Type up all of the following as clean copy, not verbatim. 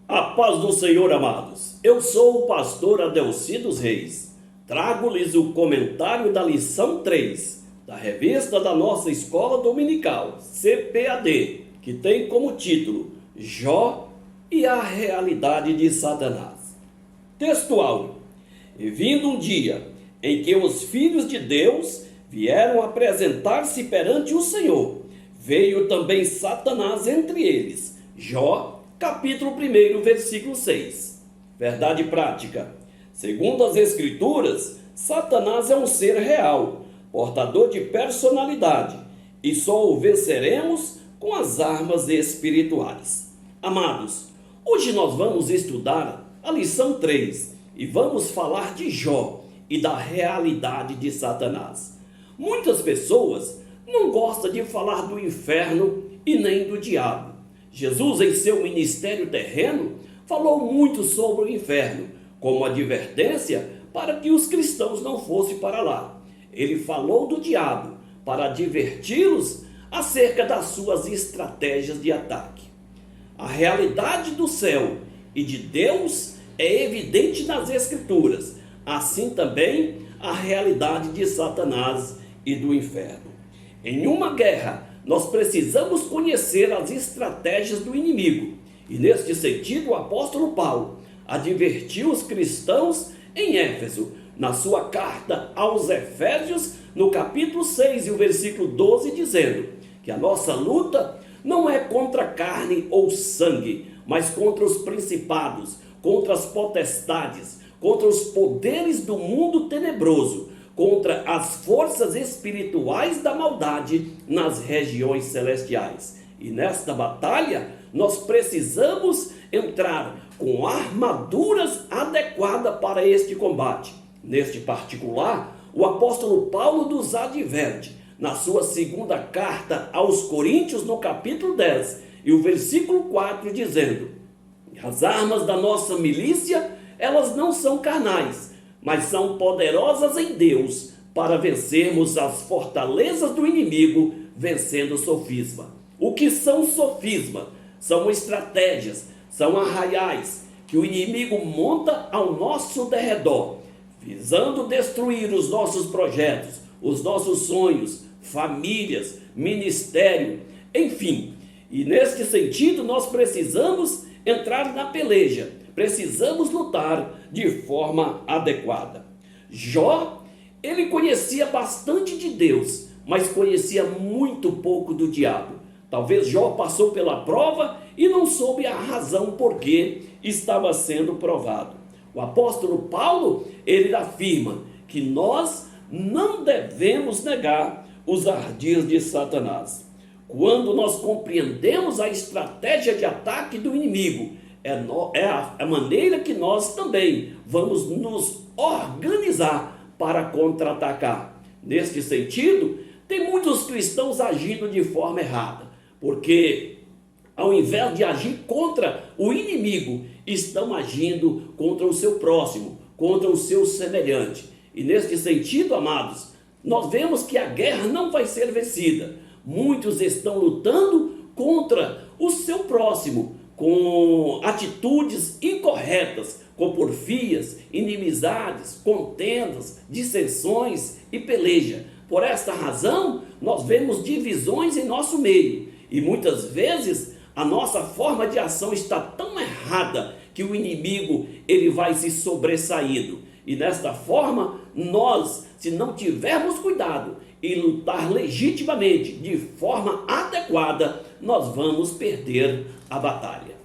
A paz do Senhor, amados. Eu sou o pastor Adelcidos Reis. Trago-lhes o comentário da lição 3 da revista da nossa escola dominical, CPAD, que tem como título Jó e a realidade de Satanás. Textual: E vindo um dia em que os filhos de Deus vieram apresentar-se perante o Senhor, veio também Satanás entre eles. Jó capítulo 1, versículo 6. Verdade prática. Segundo as Escrituras, Satanás é um ser real, portador de personalidade, e só o venceremos com as armas espirituais. Amados, hoje nós vamos estudar a lição 3 e vamos falar de Jó e da realidade de Satanás. Muitas pessoas não gostam de falar do inferno e nem do diabo. Jesus, em seu ministério terreno, falou muito sobre o inferno, como advertência para que os cristãos não fossem para lá. Ele falou do diabo para adverti-los acerca das suas estratégias de ataque. A realidade do céu e de Deus é evidente nas Escrituras, assim também a realidade de Satanás e do inferno. Em uma guerra, nós precisamos conhecer as estratégias do inimigo. E neste sentido, o apóstolo Paulo advertiu os cristãos em Éfeso, na sua carta aos Efésios, no capítulo 6 e o versículo 12, dizendo que a nossa luta não é contra carne ou sangue, mas contra os principados, contra as potestades, contra os poderes do mundo tenebroso, contra as forças espirituais da maldade nas regiões celestiais. E nesta batalha, nós precisamos entrar com armaduras adequadas para este combate. Neste particular, o apóstolo Paulo nos adverte, na sua segunda carta aos Coríntios, no capítulo 10, e o versículo 4, dizendo: As armas da nossa milícia, elas não são carnais, mas são poderosas em Deus para vencermos as fortalezas do inimigo, vencendo o sofisma. O que são sofisma? São estratégias, são arraiais que o inimigo monta ao nosso derredor, visando destruir os nossos projetos, os nossos sonhos, famílias, ministério, enfim. E neste sentido nós precisamos entrar na peleja, precisamos lutar de forma adequada. Jó, ele conhecia bastante de Deus, mas conhecia muito pouco do diabo. Talvez Jó passou pela prova e não soube a razão por que estava sendo provado. O apóstolo Paulo, ele afirma que nós não devemos negar os ardis de Satanás. Quando nós compreendemos a estratégia de ataque do inimigo, é a maneira que nós também vamos nos organizar para contra-atacar. Neste sentido, tem muitos cristãos agindo de forma errada, porque ao invés de agir contra o inimigo, estão agindo contra o seu próximo, contra o seu semelhante. E neste sentido, amados, nós vemos que a guerra não vai ser vencida. Muitos estão lutando contra o seu próximo, com atitudes incorretas, com porfias, inimizades, contendas, dissensões e peleja. Por esta razão, nós vemos divisões em nosso meio. E muitas vezes a nossa forma de ação está tão errada que o inimigo ele vai se sobressaindo. E desta forma, nós, se não tivermos cuidado e lutar legitimamente, de forma adequada, nós vamos perder a batalha.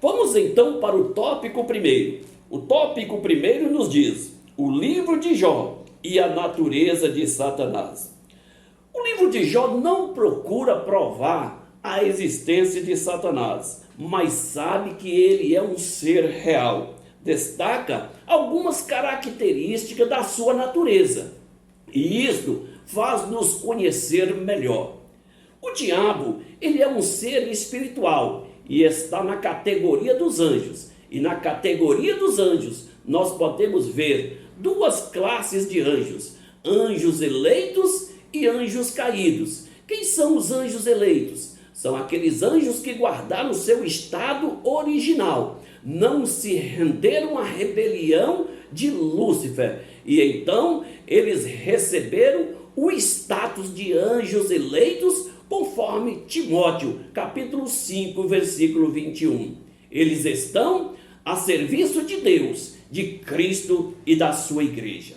Vamos então para o tópico primeiro. O tópico primeiro nos diz: o livro de Jó e a natureza de Satanás. O livro de Jó não procura provar a existência de Satanás, mas sabe que ele é um ser real. Destaca algumas características da sua natureza, e isto faz-nos conhecer melhor. O diabo, ele é um ser espiritual e está na categoria dos anjos. E na categoria dos anjos, nós podemos ver duas classes de anjos: anjos eleitos e anjos caídos. Quem são os anjos eleitos? São aqueles anjos que guardaram seu estado original, não se renderam à rebelião de Lúcifer, e então eles receberam o status de anjos eleitos, conforme Timóteo, capítulo 5, versículo 21. Eles estão a serviço de Deus, de Cristo e da sua igreja.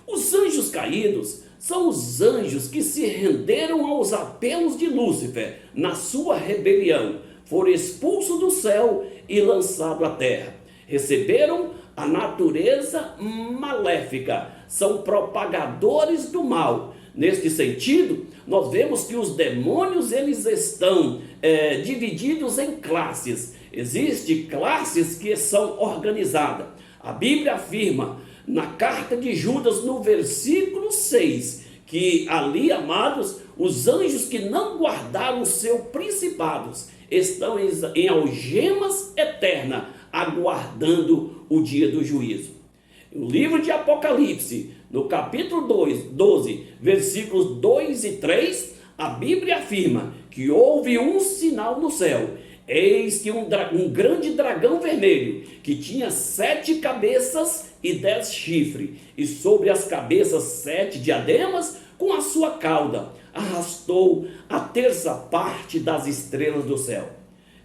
Os anjos caídos são os anjos que se renderam aos apelos de Lúcifer na sua rebelião, foram expulsos do céu e lançados à terra. Receberam a natureza maléfica, são propagadores do mal. Neste sentido, nós vemos que os demônios eles estão divididos em classes. Existem classes que são organizadas. A Bíblia afirma na carta de Judas, no versículo 6, que ali, amados, os anjos que não guardaram os seus principados estão em algemas eternas, aguardando o dia do juízo. No livro de Apocalipse, no capítulo 12, versículos 2 e 3, a Bíblia afirma que houve um sinal no céu. Eis que um grande dragão vermelho, que tinha 7 cabeças e 10 chifres, e sobre as cabeças 7 diademas, com a sua cauda, arrastou a terça parte das estrelas do céu.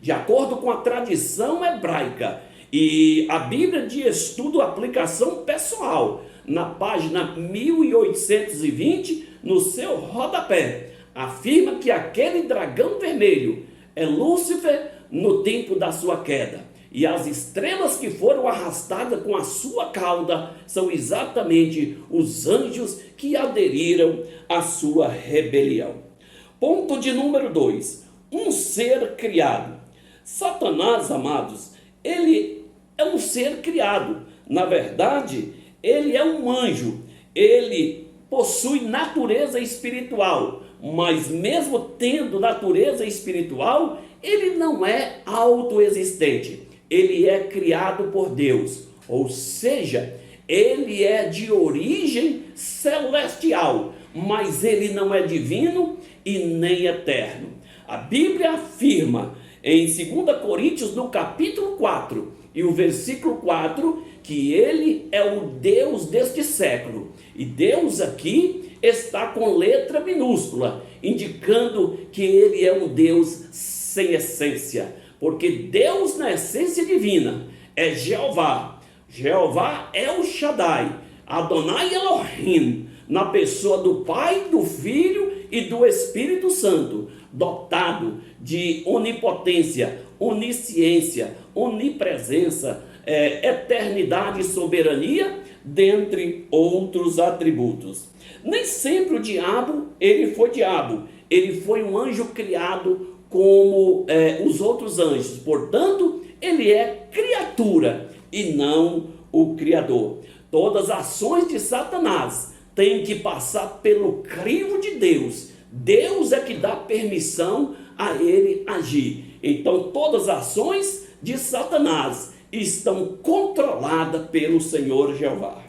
De acordo com a tradição hebraica e a Bíblia de Estudo Aplicação Pessoal, na página 1820, no seu rodapé, afirma que aquele dragão vermelho é Lúcifer no tempo da sua queda. E as estrelas que foram arrastadas com a sua cauda são exatamente os anjos que aderiram à sua rebelião. Ponto de número 2. Um ser criado. Satanás, amados, ele é um ser criado. Na verdade, ele é um anjo. Ele possui natureza espiritual. Mas mesmo tendo natureza espiritual, ele não é autoexistente. Ele é criado por Deus, ou seja, ele é de origem celestial, mas ele não é divino e nem eterno. A Bíblia afirma em 2 Coríntios, no capítulo 4, e o versículo 4, que ele é o Deus deste século. E Deus aqui está com letra minúscula, indicando que ele é um Deus sem essência. Porque Deus na essência divina é Jeová. Jeová é o Shaddai, Adonai Elohim, na pessoa do Pai, do Filho e do Espírito Santo, dotado de onipotência, onisciência, onipresença, eternidade e soberania, dentre outros atributos. Nem sempre o diabo, ele foi um anjo criado como os outros anjos. Portanto, ele é criatura e não o Criador. Todas as ações de Satanás têm que passar pelo crivo de Deus. Deus é que dá permissão a ele agir. Então, todas as ações de Satanás estão controladas pelo Senhor Jeová.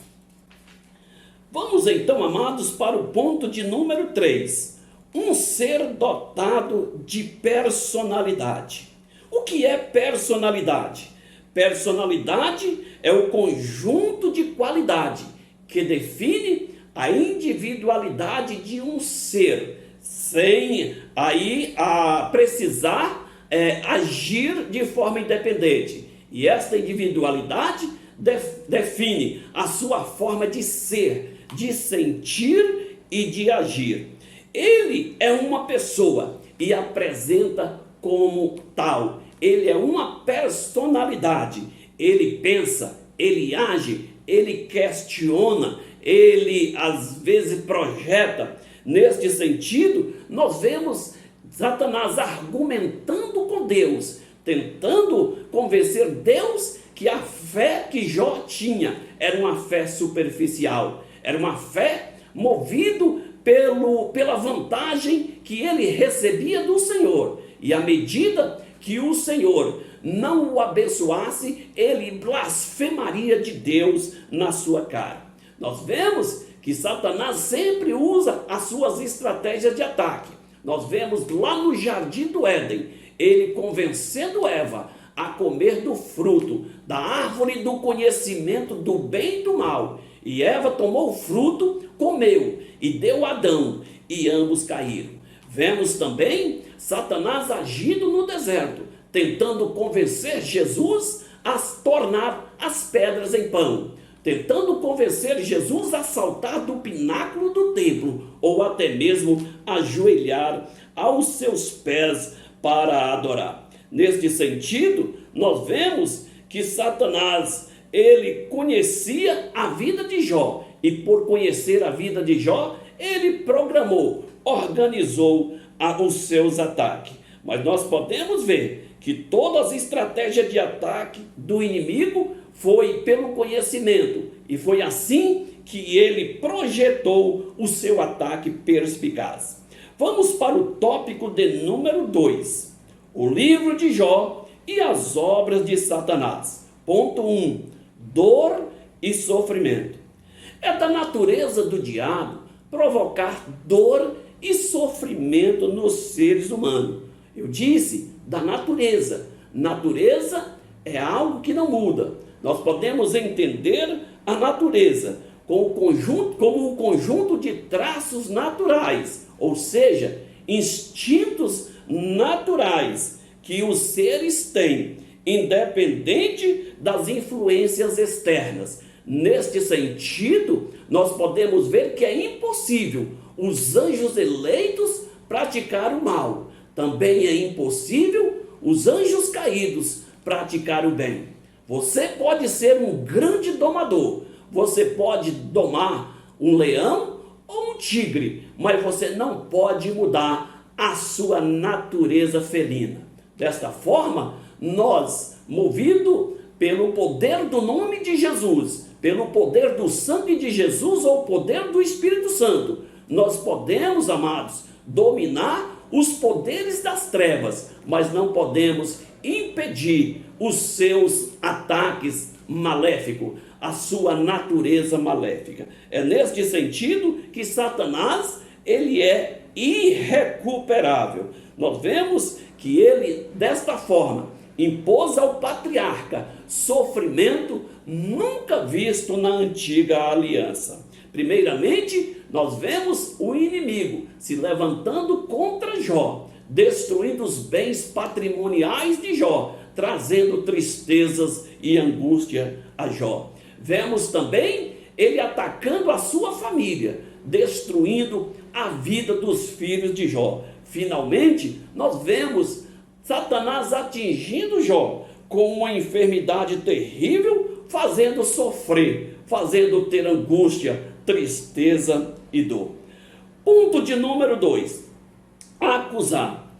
Vamos então, amados, para o ponto de número 3. Um ser dotado de personalidade. O que é personalidade? Personalidade é o conjunto de qualidade que define a individualidade de um ser, sem aí precisar agir de forma independente. E esta individualidade define a sua forma de ser, de sentir e de agir. Ele é uma pessoa e apresenta como tal. Ele é uma personalidade. Ele pensa, ele age, ele questiona, ele às vezes projeta. Neste sentido, nós vemos Satanás argumentando com Deus, tentando convencer Deus que a fé que Jó tinha era uma fé superficial, era uma fé movida pela vantagem que ele recebia do Senhor. E à medida que o Senhor não o abençoasse, ele blasfemaria de Deus na sua cara. Nós vemos que Satanás sempre usa as suas estratégias de ataque. Nós vemos lá no jardim do Éden, ele convencendo Eva a comer do fruto da árvore do conhecimento do bem e do mal. E Eva tomou o fruto, comeu e deu a Adão, e ambos caíram. Vemos também Satanás agindo no deserto, tentando convencer Jesus a tornar as pedras em pão, tentando convencer Jesus a saltar do pináculo do templo, ou até mesmo ajoelhar aos seus pés para adorar. Neste sentido, nós vemos que Satanás, ele conhecia a vida de Jó, e por conhecer a vida de Jó, ele programou, organizou os seus ataques. Mas nós podemos ver que todas as estratégias de ataque do inimigo foi pelo conhecimento, e foi assim que ele projetou o seu ataque perspicaz. Vamos para o tópico de número 2, o livro de Jó e as obras de Satanás. Ponto 1, dor e sofrimento. É da natureza do diabo provocar dor e sofrimento nos seres humanos. Eu disse da natureza. Natureza é algo que não muda. Nós podemos entender a natureza como o conjunto de traços naturais, ou seja, instintos naturais que os seres têm, independente das influências externas. Neste sentido, nós podemos ver que é impossível os anjos eleitos praticar o mal. Também é impossível os anjos caídos praticar o bem. Você pode ser um grande domador, você pode domar um leão ou um tigre, mas você não pode mudar a sua natureza felina. Desta forma, nós, movido pelo poder do nome de Jesus, pelo poder do sangue de Jesus ou poder do Espírito Santo, nós podemos, amados, dominar os poderes das trevas, mas não podemos impedir os seus ataques maléficos, a sua natureza maléfica. É neste sentido que Satanás, ele é irrecuperável. Nós vemos que ele, desta forma, impôs ao patriarca sofrimento nunca visto na antiga aliança. Primeiramente, nós vemos o inimigo se levantando contra Jó, destruindo os bens patrimoniais de Jó, trazendo tristezas e angústia a Jó. Vemos também ele atacando a sua família, destruindo a vida dos filhos de Jó. Finalmente, nós vemos Satanás atingindo Jó com uma enfermidade terrível, fazendo sofrer, fazendo ter angústia, tristeza e dor. Ponto de número 2, acusar.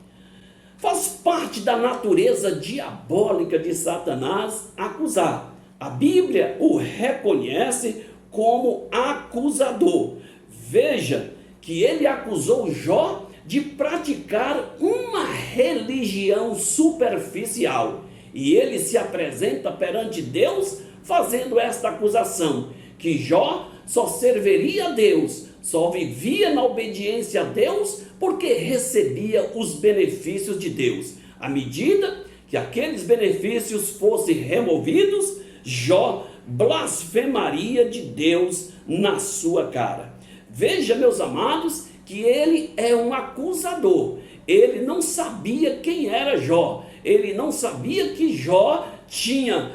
Faz parte da natureza diabólica de Satanás acusar. A Bíblia o reconhece como acusador. Veja que ele acusou Jó de praticar uma religião superficial. E ele se apresenta perante Deus fazendo esta acusação, que Jó só serviria a Deus, só vivia na obediência a Deus porque recebia os benefícios de Deus. À medida que aqueles benefícios fossem removidos, Jó blasfemaria de Deus na sua cara. Veja, meus amados, que ele é um acusador. Ele não sabia quem era Jó. Ele não sabia que Jó tinha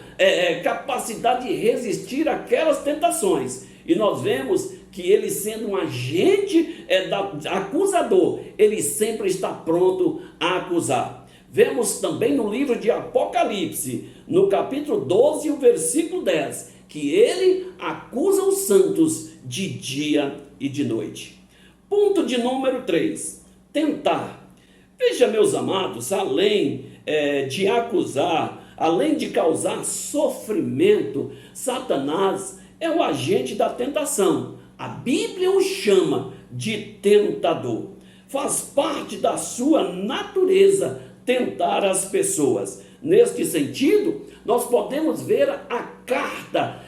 capacidade de resistir àquelas tentações. E nós vemos que ele, sendo um agente acusador, ele sempre está pronto a acusar. Vemos também no livro de Apocalipse, no capítulo 12, o versículo 10, que ele acusa os santos de dia e de noite. Ponto de número 3, tentar. Veja, meus amados, além de acusar, além de causar sofrimento, Satanás é o agente da tentação. A Bíblia o chama de tentador. Faz parte da sua natureza tentar as pessoas. Neste sentido, nós podemos ver a carta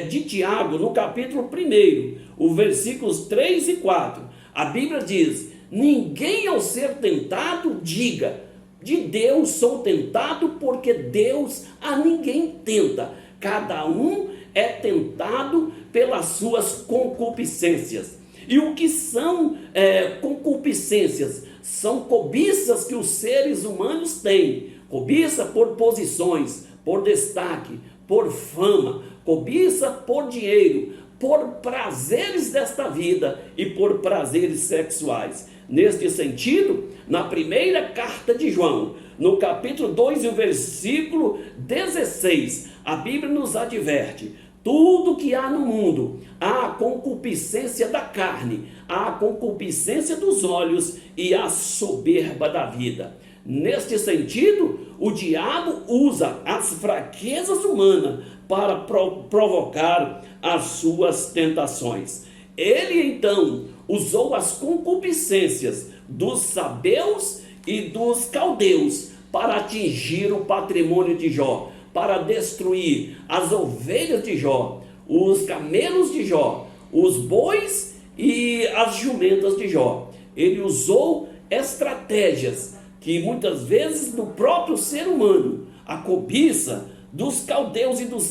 de Tiago, no capítulo 1, os versículos 3 e 4. A Bíblia diz: Ninguém ao ser tentado diga: de Deus sou tentado, porque Deus a ninguém tenta. Cada um é tentado pelas suas concupiscências. E o que são concupiscências? São cobiças que os seres humanos têm. Cobiça por posições, por destaque, por fama, cobiça por dinheiro, por prazeres desta vida e por prazeres sexuais. Neste sentido, na primeira carta de João, no capítulo 2 e o versículo 16, a Bíblia nos adverte: tudo que há no mundo, há a concupiscência da carne, há a concupiscência dos olhos e a soberba da vida. Neste sentido, o diabo usa as fraquezas humanas para provocar as suas tentações. Ele então usou as concupiscências dos sabeus e dos caldeus para atingir o patrimônio de Jó, para destruir as ovelhas de Jó, os camelos de Jó, os bois e as jumentas de Jó. Ele usou estratégias que muitas vezes no próprio ser humano, a cobiça dos caldeus e dos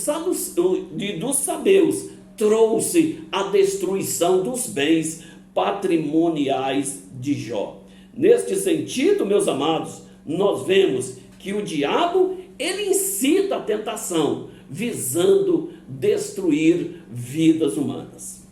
sabeus trouxe a destruição dos bens patrimoniais de Jó. Neste sentido, meus amados, nós vemos que o diabo, ele incita a tentação, visando destruir vidas humanas.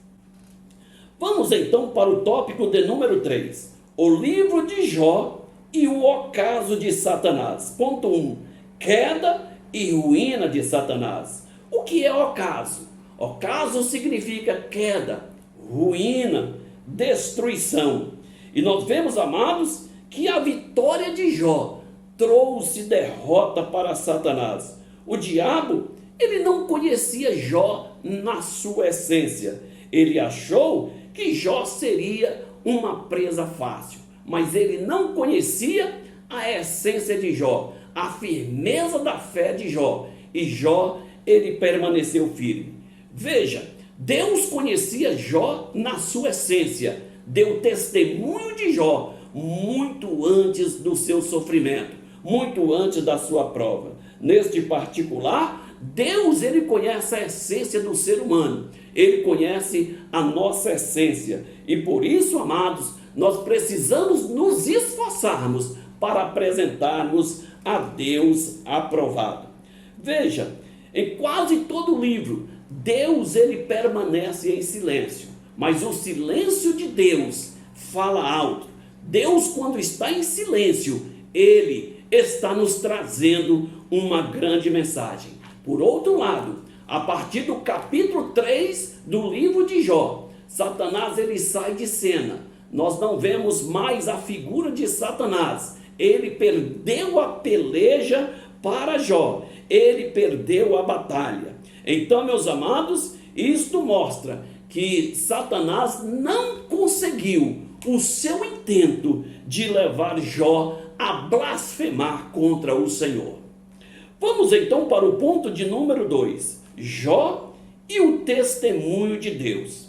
Vamos então para o tópico de número 3, o livro de Jó e o ocaso de Satanás. Ponto 1, queda e ruína de Satanás. O que é ocaso? Ocaso significa queda, ruína, destruição. E nós vemos, amados, que a vitória de Jó trouxe derrota para Satanás. O diabo, ele não conhecia Jó na sua essência. Ele achou que Jó seria uma presa fácil, mas ele não conhecia a essência de Jó, a firmeza da fé de Jó. E Jó, ele permaneceu firme. Veja, Deus conhecia Jó na sua essência, deu testemunho de Jó muito antes do seu sofrimento, muito antes da sua prova. Neste particular, Deus, ele conhece a essência do ser humano, ele conhece a nossa essência, e por isso, amados, nós precisamos nos esforçarmos para apresentarmos a Deus aprovado. Veja, em quase todo o livro, Deus, ele permanece em silêncio, mas o silêncio de Deus fala alto. Deus, quando está em silêncio, ele está nos trazendo uma grande mensagem. Por outro lado, a partir do capítulo 3 do livro de Jó, Satanás, ele sai de cena. Nós não vemos mais a figura de Satanás. Ele perdeu a peleja para Jó, ele perdeu a batalha. Então, meus amados, isto mostra que Satanás não conseguiu o seu intento de levar Jó a blasfemar contra o Senhor. Vamos então para o ponto de número 2, Jó e o testemunho de Deus.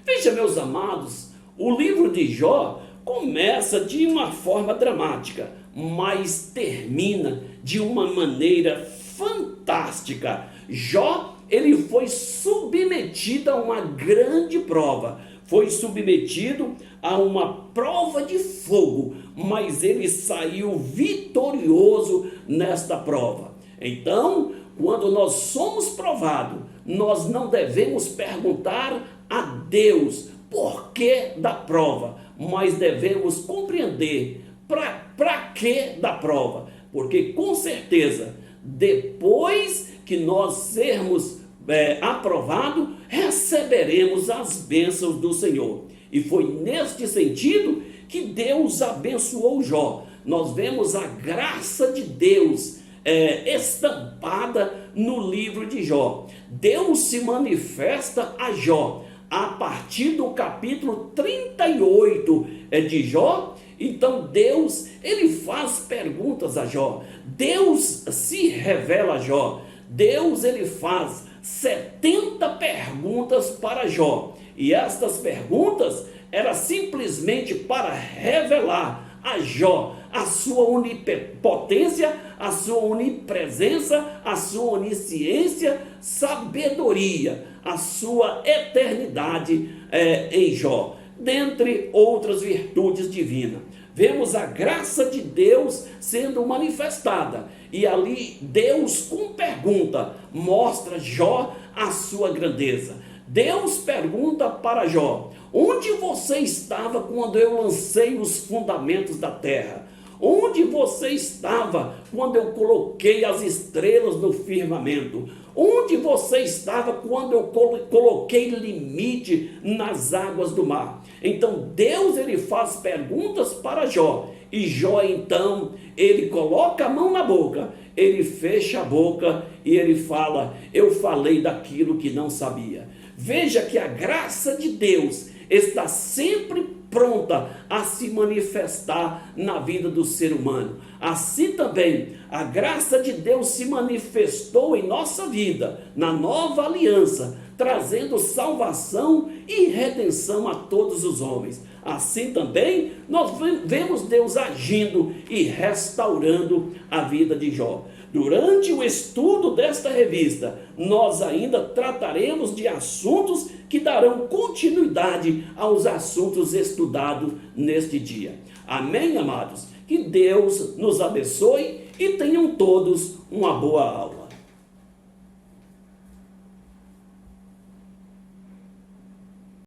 Veja, meus amados, o livro de Jó começa de uma forma dramática, mas termina de uma maneira fantástica. Jó, ele foi submetido a uma grande prova, foi submetido a uma prova de fogo, mas ele saiu vitorioso nesta prova. Então, quando nós somos provados, nós não devemos perguntar a Deus por que da prova, mas devemos compreender para que da prova, porque com certeza, depois que nós sermos aprovados, receberemos as bênçãos do Senhor. E foi neste sentido que Deus abençoou Jó. Nós vemos a graça de Deus estampada no livro de Jó. Deus se manifesta a Jó a partir do capítulo 38 de Jó. Então Deus, ele faz perguntas a Jó. Deus se revela a Jó. Deus, ele faz 70 perguntas para Jó. E estas perguntas, era simplesmente para revelar a Jó a sua onipotência, a sua onipresença, a sua onisciência, sabedoria, a sua eternidade em Jó, dentre outras virtudes divinas. Vemos a graça de Deus sendo manifestada, e ali Deus, com pergunta, mostra Jó a sua grandeza. Deus pergunta para Jó: onde você estava quando eu lancei os fundamentos da terra? Onde você estava quando eu coloquei as estrelas no firmamento? Onde você estava quando eu coloquei limite nas águas do mar? Então Deus, ele faz perguntas para Jó, e Jó então, ele coloca a mão na boca, ele fecha a boca e ele fala: eu falei daquilo que não sabia. Veja que a graça de Deus está sempre pronta a se manifestar na vida do ser humano. Assim também, a graça de Deus se manifestou em nossa vida, na nova aliança, trazendo salvação e redenção a todos os homens. Assim também, nós vemos Deus agindo e restaurando a vida de Jó. Durante o estudo desta revista, nós ainda trataremos de assuntos que darão continuidade aos assuntos estudados neste dia. Amém, amados? Que Deus nos abençoe e tenham todos uma boa aula.